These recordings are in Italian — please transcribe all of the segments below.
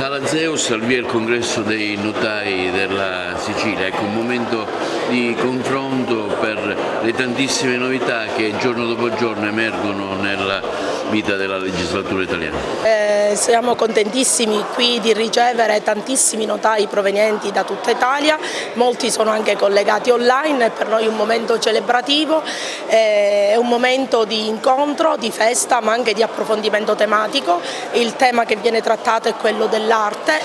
Sala Zeus, al via il congresso dei notai della Sicilia, ecco, un momento di confronto per le tantissime novità che giorno dopo giorno emergono nella vita della legislatura italiana. Siamo contentissimi qui di ricevere tantissimi notai provenienti da tutta Italia, molti sono anche collegati online, per noi è un momento celebrativo, è un momento di incontro, di festa ma anche di approfondimento tematico. Il tema che viene trattato è quello dell'arte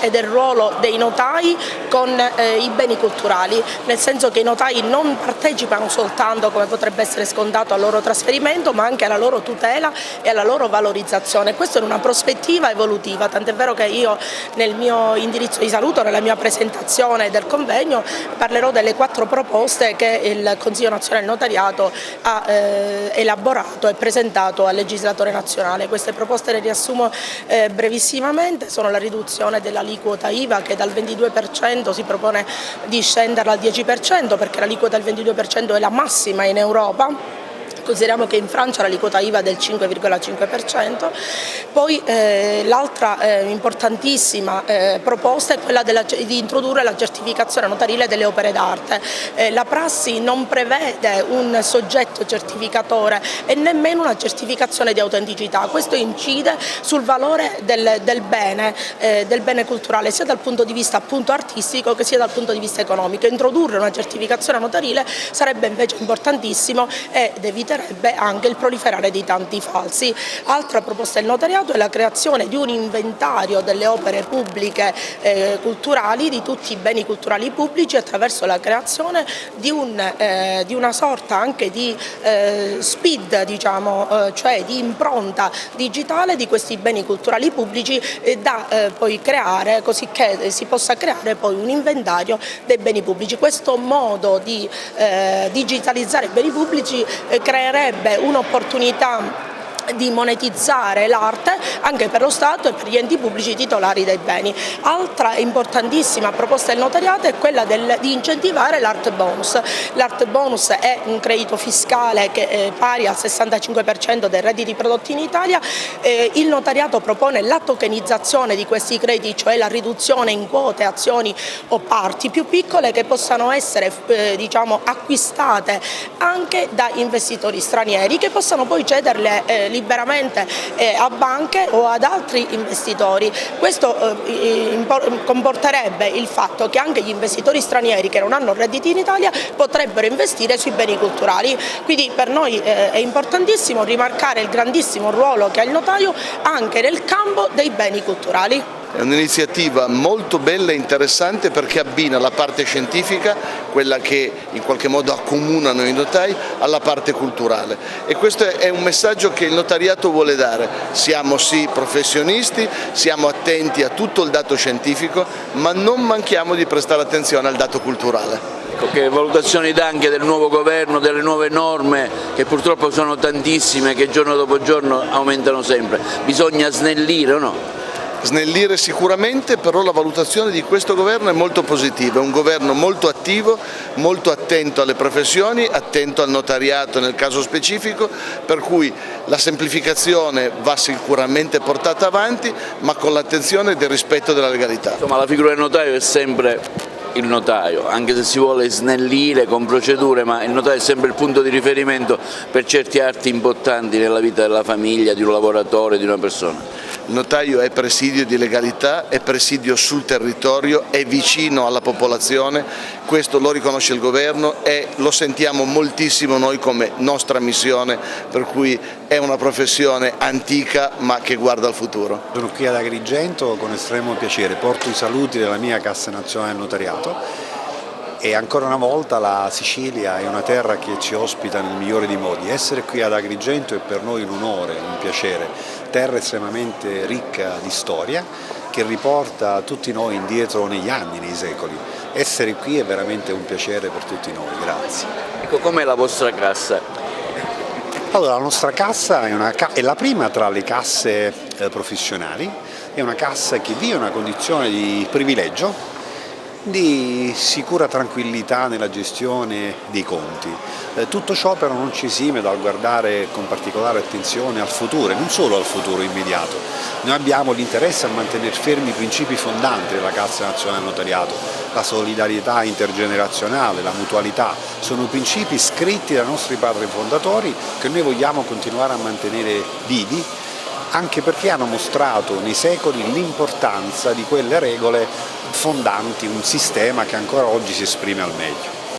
e del ruolo dei notai con i beni culturali, nel senso che i notai non partecipano soltanto, come potrebbe essere scontato, al loro trasferimento ma anche alla loro tutela e alla loro valorizzazione. Questo in una prospettiva evolutiva, tant'è vero che io nel mio indirizzo di saluto, nella mia presentazione del convegno, parlerò delle 4 proposte che il Consiglio Nazionale del Notariato ha elaborato e presentato al legislatore nazionale. Queste proposte le riassumo brevissimamente: sono la riduzione dell'aliquota IVA, che dal 22% si propone di scenderla al 10%, perché l'aliquota del 22% è la massima in Europa. Consideriamo che in Francia l'aliquota IVA è del 5,5%, poi l'altra importantissima proposta è quella di introdurre la certificazione notarile delle opere d'arte. La prassi non prevede un soggetto certificatore e nemmeno una certificazione di autenticità. Questo incide sul valore del bene culturale, sia dal punto di vista appunto artistico che sia dal punto di vista economico. Introdurre una certificazione notarile sarebbe invece importantissimo ed eviterebbe anche il proliferare di tanti falsi. Altra proposta del notariato è la creazione di un inventario delle opere pubbliche culturali, di tutti i beni culturali pubblici, attraverso la creazione di una sorta anche di SPID, diciamo, cioè di impronta digitale di questi beni culturali pubblici da poi creare, così che si possa creare poi un inventario dei beni pubblici. Questo modo di digitalizzare i beni pubblici creerebbe un'opportunità di monetizzare l'arte anche per lo Stato e per gli enti pubblici titolari dei beni. Altra importantissima proposta del notariato è quella di incentivare l'art bonus. L'art bonus è un credito fiscale che è pari al 65% dei redditi prodotti in Italia. Il notariato propone la tokenizzazione di questi crediti, cioè la riduzione in quote, azioni o parti più piccole che possano essere diciamo, acquistate anche da investitori stranieri, che possano poi cederle liberamente a banche o ad altri investitori. Questo comporterebbe il fatto che anche gli investitori stranieri che non hanno redditi in Italia potrebbero investire sui beni culturali. Quindi per noi è importantissimo rimarcare il grandissimo ruolo che ha il notaio anche nel campo dei beni culturali. È un'iniziativa molto bella e interessante perché abbina la parte scientifica, quella che in qualche modo accomunano i notai, alla parte culturale. E questo è un messaggio che il notariato vuole dare. Siamo sì professionisti, siamo attenti a tutto il dato scientifico, ma non manchiamo di prestare attenzione al dato culturale. Che valutazioni dà anche del nuovo governo, delle nuove norme che purtroppo sono tantissime, che giorno dopo giorno aumentano sempre? Bisogna snellire o no? Snellire sicuramente, però la valutazione di questo governo è molto positiva, è un governo molto attivo, molto attento alle professioni, attento al notariato nel caso specifico, per cui la semplificazione va sicuramente portata avanti, ma con l'attenzione del rispetto della legalità. Insomma, la figura del notaio è sempre il notaio, anche se si vuole snellire con procedure, ma il notaio è sempre il punto di riferimento per certi atti importanti nella vita della famiglia, di un lavoratore, di una persona. Il notaio è presidio di legalità, è presidio sul territorio, è vicino alla popolazione, questo lo riconosce il governo e lo sentiamo moltissimo noi come nostra missione, per cui è una professione antica ma che guarda al futuro. Sono qui ad Agrigento con estremo piacere, porto i saluti della mia Cassa Nazionale del Notariato. E ancora una volta la Sicilia è una terra che ci ospita nel migliore dei modi. Essere qui ad Agrigento è per noi un onore, un piacere. Terra estremamente ricca di storia che riporta tutti noi indietro negli anni, nei secoli. Essere qui è veramente un piacere per tutti noi, grazie. Ecco, com'è la vostra cassa? Allora, la nostra cassa è la prima tra le casse professionali, è una cassa che vive una condizione di privilegio, di sicura tranquillità nella gestione dei conti. Tutto ciò però non ci esime dal guardare con particolare attenzione al futuro e non solo al futuro immediato. Noi abbiamo l'interesse a mantenere fermi i principi fondanti della Cassa Nazionale del Notariato, la solidarietà intergenerazionale, la mutualità, sono principi scritti dai nostri padri fondatori che noi vogliamo continuare a mantenere vivi, anche perché hanno mostrato nei secoli l'importanza di quelle regole fondanti un sistema che ancora oggi si esprime al meglio.